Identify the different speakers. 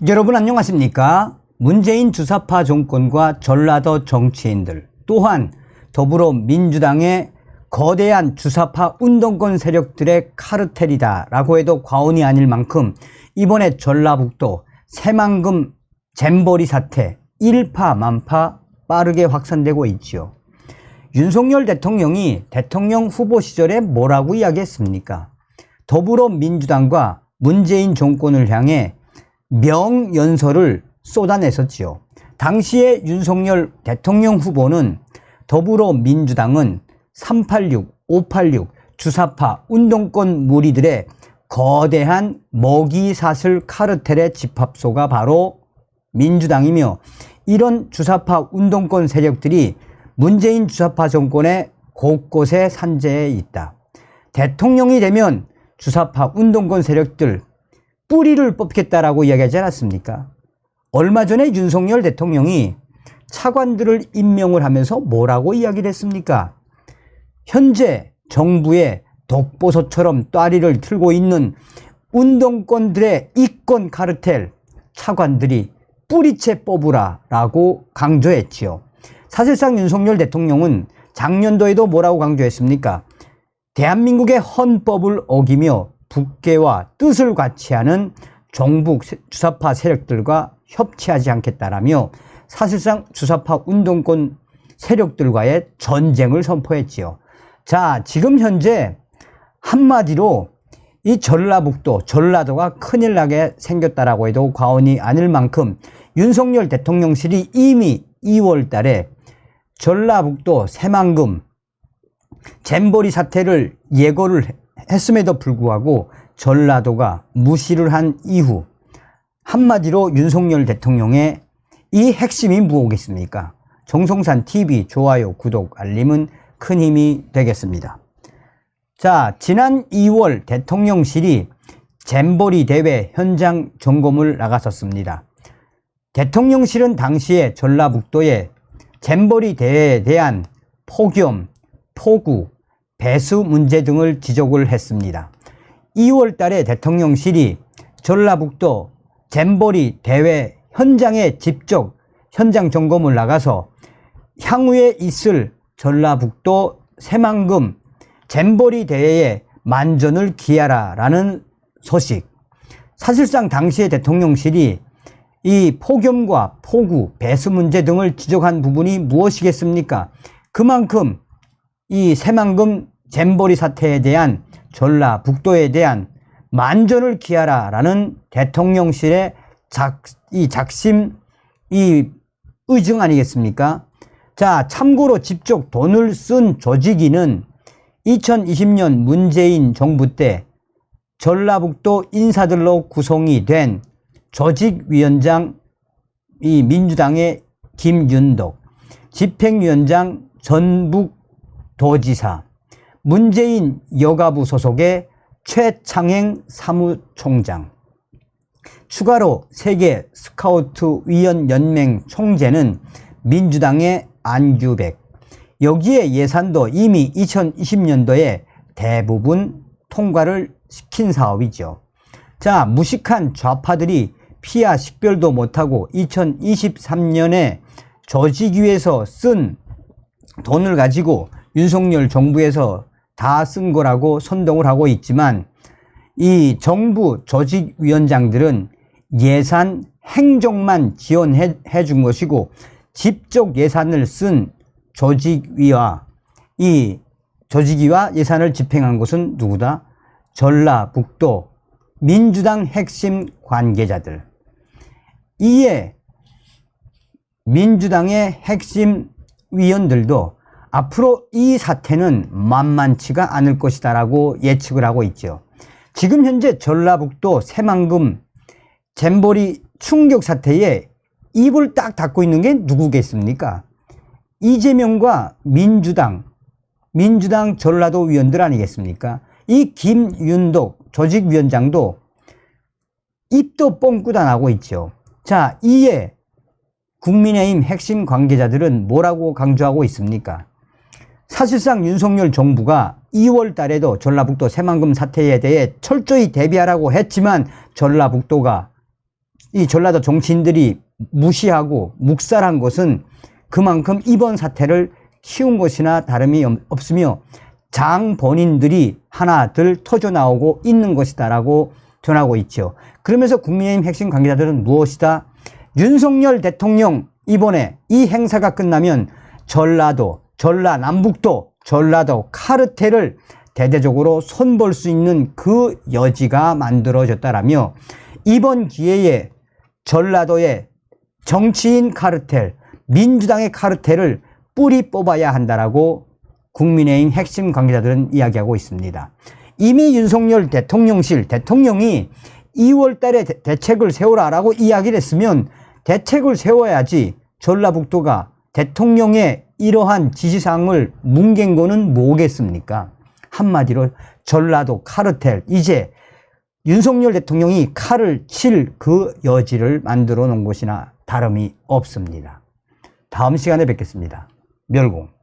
Speaker 1: 여러분 안녕하십니까? 문재인 주사파 정권과 전라도 정치인들 또한 더불어민주당의 거대한 주사파 운동권 세력들의 카르텔이다 라고 해도 과언이 아닐 만큼 이번에 전라북도 새만금 잼버리 사태 일파만파 빠르게 확산되고 있지요. 윤석열 대통령이 대통령 후보 시절에 뭐라고 이야기했습니까? 더불어민주당과 문재인 정권을 향해 명연설을 쏟아냈었지요. 당시에 윤석열 대통령 후보는 더불어민주당은 386, 586 주사파 운동권 무리들의 거대한 먹이사슬 카르텔의 집합소가 바로 민주당이며 이런 주사파 운동권 세력들이 문재인 주사파 정권의 곳곳에 산재해 있다. 대통령이 되면 주사파 운동권 세력들 뿌리를 뽑겠다라고 이야기하지 않았습니까? 얼마 전에 윤석열 대통령이 차관들을 임명을 하면서 뭐라고 이야기를 했습니까? 현재 정부의 독보소처럼 따리를 틀고 있는 운동권들의 이권 카르텔 차관들이 뿌리채 뽑으라 라고 강조했지요. 사실상 윤석열 대통령은 작년도에도 뭐라고 강조했습니까? 대한민국의 헌법을 어기며 국계와 뜻을 같이 하는 종북 주사파 세력들과 협치하지 않겠다라며 사실상 주사파 운동권 세력들과의 전쟁을 선포했지요. 자, 지금 현재 한마디로 이 전라도가 큰일 나게 생겼다라고 해도 과언이 아닐 만큼 윤석열 대통령실이 이미 2월 달에 전라북도 새만금 잼버리 사태를 예고를 했음에도 불구하고 전라도가 무시를 한 이후 한마디로 윤석열 대통령의 이 핵심이 무엇이겠습니까? 정성산 TV 좋아요, 구독, 알림은 큰 힘이 되겠습니다. 자, 지난 2월 대통령실이 잼버리 대회 현장 점검을 나갔었습니다. 대통령실은 당시에 전라북도에 잼버리 대회에 대한 폭염, 폭우, 배수 문제 등을 지적을 했습니다. 2월 달에 대통령실이 전라북도 잼버리 대회 현장에 직접 현장 점검을 나가서 향후에 있을 전라북도 새만금 잼버리 대회에 만전을 기하라 라는 소식. 사실상 당시에 대통령실이 이 폭염과 폭우, 배수 문제 등을 지적한 부분이 무엇이겠습니까? 그만큼 이 새만금 잼버리 사태에 대한 전라북도에 대한 만전을 기하라 라는 대통령실의 작심 의증 아니겠습니까? 자, 참고로 직접 돈을 쓴 조직위는 2020년 문재인 정부 때 전라북도 인사들로 구성이 된 조직위원장 민주당의 김윤덕, 집행위원장 전북도지사, 문재인 여가부 소속의 최창행 사무총장, 추가로 세계 스카우트 위원 연맹 총재는 민주당의 안규백. 여기에 예산도 이미 2020년도에 대부분 통과를 시킨 사업이죠. 자, 무식한 좌파들이 피하 식별도 못하고 2023년에 조직위에서 쓴 돈을 가지고 윤석열 정부에서 다 쓴 거라고 선동을 하고 있지만 이 정부 조직위원장들은 예산 행정만 지원해 준 것이고 직접 예산을 쓴 조직위와 예산을 집행한 것은 누구다? 전라북도 민주당 핵심 관계자들. 이에 민주당의 핵심 위원들도 앞으로 이 사태는 만만치가 않을 것이다 라고 예측을 하고 있죠. 지금 현재 전라북도 새만금 잼버리 충격 사태에 입을 딱 닫고 있는 게 누구겠습니까? 이재명과 민주당 전라도 위원들 아니겠습니까? 이 김윤덕 조직위원장도 입도 뻥끗 안 하고 있죠. 자, 이에 국민의힘 핵심 관계자들은 뭐라고 강조하고 있습니까? 사실상 윤석열 정부가 2월 달에도 전라북도 새만금 사태에 대해 철저히 대비하라고 했지만 전라북도가 이 전라도 정치인들이 무시하고 묵살한 것은 그만큼 이번 사태를 키운 것이나 다름이 없으며 장 본인들이 하나둘 터져 나오고 있는 것이다라고 전하고 있죠. 그러면서 국민의힘 핵심 관계자들은 무엇이다? 윤석열 대통령 이번에 이 행사가 끝나면 전라도, 전라남북도, 전라도 카르텔을 대대적으로 손볼 수 있는 그 여지가 만들어졌다라며 이번 기회에 전라도의 정치인 카르텔, 민주당의 카르텔을 뿌리 뽑아야 한다라고 국민의힘 핵심 관계자들은 이야기하고 있습니다. 이미 윤석열 대통령이 2월 달에 대책을 세우라라고 이야기를 했으면 대책을 세워야지 전라북도가 대통령의 이러한 지시사항을 뭉갠 거는 뭐겠습니까? 한마디로 전라도 카르텔, 이제 윤석열 대통령이 칼을 칠 그 여지를 만들어 놓은 것이나 다름이 없습니다. 다음 시간에 뵙겠습니다. 멸공.